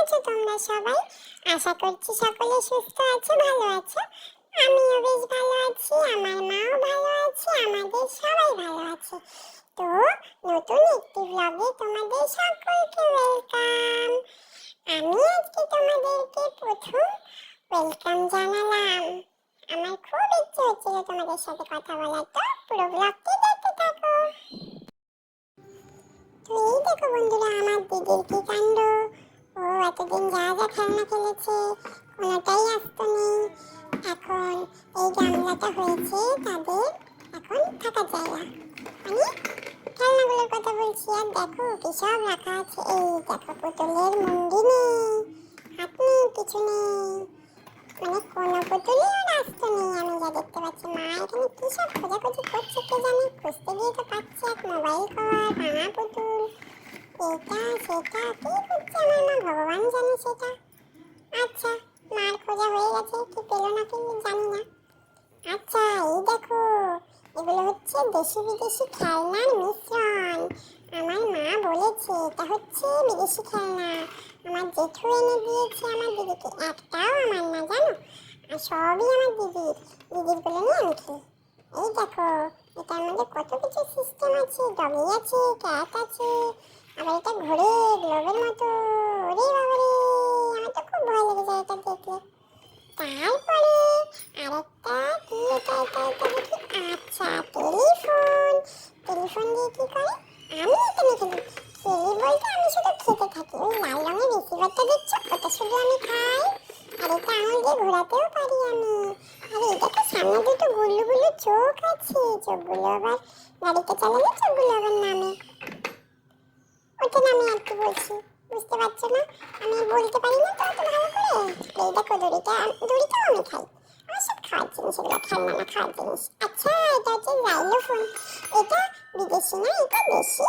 আছো তোমরা সবাই? আশা করছি সকলে সুস্থ আছো, ভালো আছো। আমিও বেশ ভালো আছি, আমার মাও ভালো আছে, আমাদের সবাই ভালো আছে। তো নতুন একটি ব্লগে তোমাদের সকলকে ওয়েলকাম। আমি আজকে তোমাদেরকে প্রথম ওয়েলকাম জানালাম। আমার খুব ইচ্ছে হচ্ছিল তোমাদের সাথে কথা বলার, তো পুরো ব্লগটি দেখতে থাকো। তো এই দেখো বন্ধুরা, আমার দিদির কি কাণ্ড। ও এতদিন যা যা খেলনা খেলেছে কোনোটাই আসতো নেই। এখন এই গামলাটা হয়েছে তাদের এখন থাকার জায়গা, মানে খেলনাগুলোর কথা বলছি। আর দেখো কি সব রাখা আছে, এই দেখো পুতুলের মুন্ডি নেই, হাত নেই, কিছু নেই, মানে কোনো পুতুলই ওর আসতো নেই আমি যা দেখতে পাচ্ছি। মা এখানে কি সব খোঁজাখুঁজি করছে কে জানে, খুঁজতে গিয়ে তো পাচ্ছে এক মোবাইল কভার, ভাঙা পুতুল, এটা সেটা কি করছে আমার মা ভগবান জানে সেটা। আচ্ছা, মার খোঁজা হয়ে গেছে, কি পেলো না কি জানি না। আচ্ছা এই দেখো, এগুলো হচ্ছে দেশি বিদেশি খেলনার মিশ্রণ। আমার মা বলেছে এটা হচ্ছে বিদেশি খেলনা। আমার জেঠু এনে দিয়েছে আমার দিদিকে, একটাও আমার না জানো, আর সবই আমার দিদির। দিদিরগুলো নিয়ে আমি খেলি। এই দেখো, এটার মধ্যে কত কিছু সিস্টেম আছে, ডগি আছে, ক্যাট আছে, আবার এটা ঘোরে গ্লোবের মতো। ওরে বাবারে, আমার তো খুব ভয় লেগে যায় এটা দেখলে। তারপরে আরেকটা কি, এটা দেখি, আচ্ছা টেলিফোন। টেলিফোন দিয়ে কি করে, আমি এটা নিয়ে খেলি। খেলি বলতে আমি শুধু খেতে থাকি। ওই লাল রঙের রিসিভারটা দেখছো, ওটা শুধু আমি খাই। আর এটা আঙুল দিয়ে ঘোরাতেও পারি আমি। আরে এটা তো সামনে দুটো গুল্লু গুল্লু চোখ আছে, চোখগুলো আবার গাড়িতে চালালে চোখগুলো আবার নামে। ওটা নামে আর কি বলছি, বুঝতে পারছো না? আমি বলতে পারি না তো অত ভালো করে। এই দেখো দড়িটাও আমি খাই। আমার সব খাওয়ার জিনিস, এগুলো খেলনা না, খাওয়ার জিনিস। আচ্ছা এটা হচ্ছে জাইলোফোন। এটা বিদেশি না, এটা দেশি।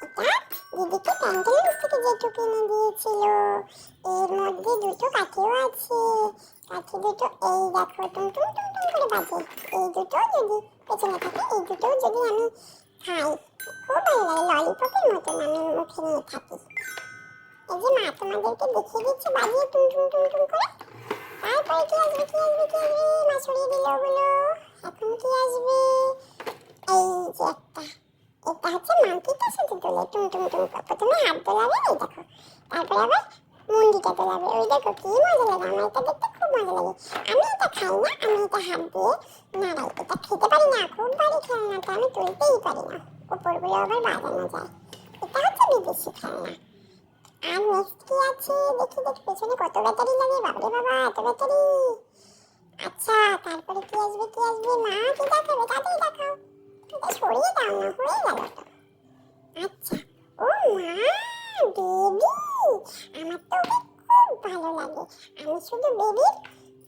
এটা দিদিকে প্যান্টালুন্স থেকে যেটুকু কিনে দিয়েছিল। এর মধ্যে দুটো কাঠিও আছে। কাঠি দুটো এই দেখো টুন টুন টুন টুন করে বাজে। এই দুটো যদি পেছনে থাকে, এই দুটো যদি আমি খাই, খুব ভালো লাগে, ললিপপের মতন আমি মুখে নিয়ে থাকি। এই যে মা তোমাদেরকে দেখিয়ে দিচ্ছে বাজিয়ে টুন টুন টুন টুন করে। তারপরে কি আসবে কি আসবে কি আসবে, মা সরিয়ে দিল ওগুলো। এখন কি আসবে, এই যে একটা, এটা হচ্ছে মাটিটার সাথে দোলে টুন টুন টুন করে। প্রথমে হাত দোলাবে, এই দেখো, তারপরে আবার মুন্ডিটা দোলাবে। ওই দেখো কি মজা লাগে, আমার এটা দেখতে খুব মজা লাগে। আমি এটা খাই না, আমি এটা হাত দিয়ে নাড়াই। এটা খেতে পারি না, খুব ভারী খেলনাটা, আমি তুলতেই পারি না, উপরগুলো আবার বাজানো যায়। এটা হচ্ছে বিদেশি খেলনা। আর নেক্সট কি আছে দেখি দেখি, পেছনে কত ব্যাটারি লাগে, বাবারে বাবা এত ব্যাটারি। আচ্ছা তারপরে কি আসবে কি আসবে, মা কি দেখাবে, তাড়াতাড়ি দেখাও, এটা সরিয়ে দাও না, হয়ে গেল তো। আচ্ছা, ও মা, বেবি, আমার তো ওকে খুব ভালো লাগে। আমি শুধু বেবির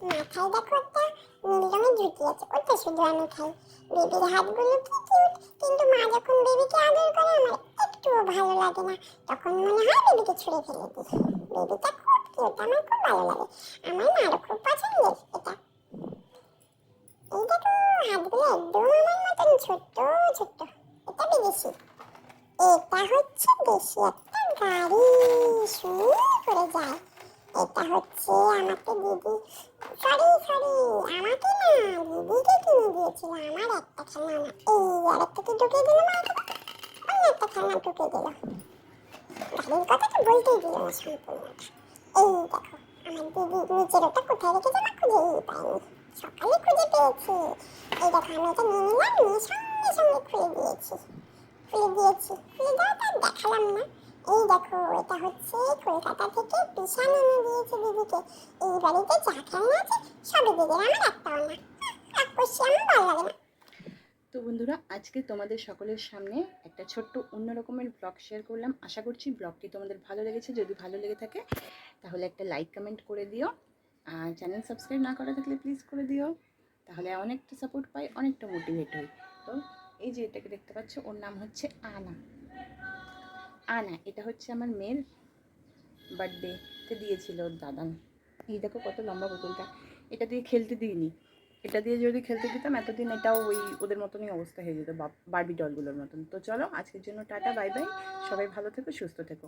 মাথায় দেখো একটা নীল রঙের ঝুঁটি আছে, ওটা শুধু আমি খাই। বেবির হাতগুলো কি কিউট, কিন্তু মা যখন বেবিকে আদর করে আমার একটুও ভালো লাগে না। তখন মনে হয় বেবিকে ছুঁড়ে ফেলে দিই। বেবিটা খুব কিউট, আমার খুব ভালো লাগে, আমার মারও খুব পছন্দের এটা। এই দেখো হাতগুলো একদম আমার মতন ছোট্ট ছোট্ট। এটা বিদেশি। এটা হচ্ছে দেশি একটা গাড়ি, সুই করে যায়। এটা হচ্ছে আমাকে দিদি, সরি আমাকে না, দিদিকে কিনে দিয়েছিল। আমার একটা খেলনা না, এই আরেকটা কি ঢুকিয়ে দিল মা, অন্য একটা খেলনা ঢুকিয়ে দিল। গাড়ির কথা তো বলতেই দিল না সম্পূর্ণটা। এই দেখো আমার দিদি নিচের ওটা কোথায় রেখেছে না, খুঁজেই পাইনি, সকালে খুঁজে পেয়েছি। এই দেখো আমি এটা নিয়ে নিলাম, নিয়ে সঙ্গে সঙ্গে খুলে দিয়েছি। খুলে দেওয়া তার দেখালাম না। এই দেখো এটা হচ্ছে কলকাতা থেকে বিশাল এনে দিয়েছে দিদিকে। এই বাড়িতে যা খেলনা আছে সবই দিদির, আমার একটাও না। রাগ করছি, আমার ভালো লাগে না। তো বন্ধুরা, আজকে তোমাদের সকলের সামনে একটা ছোট্ট অন্য রকমের ব্লগ শেয়ার করলাম। আশা করছি ব্লগটি তোমাদের ভালো লেগেছে। যদি ভালো লেগে থাকে তাহলে একটা লাইক কমেন্ট করে দিও, আর চ্যানেল সাবস্ক্রাইব না করা থাকলে প্লিজ করে দিও, তাহলে অনেকটা সাপোর্ট পাই, অনেকটা মোটিভেট হই। তো এই যে এটাকে দেখতে পাচ্ছ, ওর নাম হচ্ছে আনা। এটা হচ্ছে আমার মেয়ের বার্থডেতে দিয়েছিল ওর দাদান। এই দেখো কত লম্বা বোতলটা, এটা দিয়ে খেলতে দিইনি। এটা দিয়ে যদি খেলতে দিতাম এতদিন এটাও ওই ওদের মতনই অবস্থা হয়ে যেত, বারবি ডলগুলোর মতন। তো চলো আজকের জন্য টাটা, বাই বাই, সবাই ভালো থেকো, সুস্থ থেকো।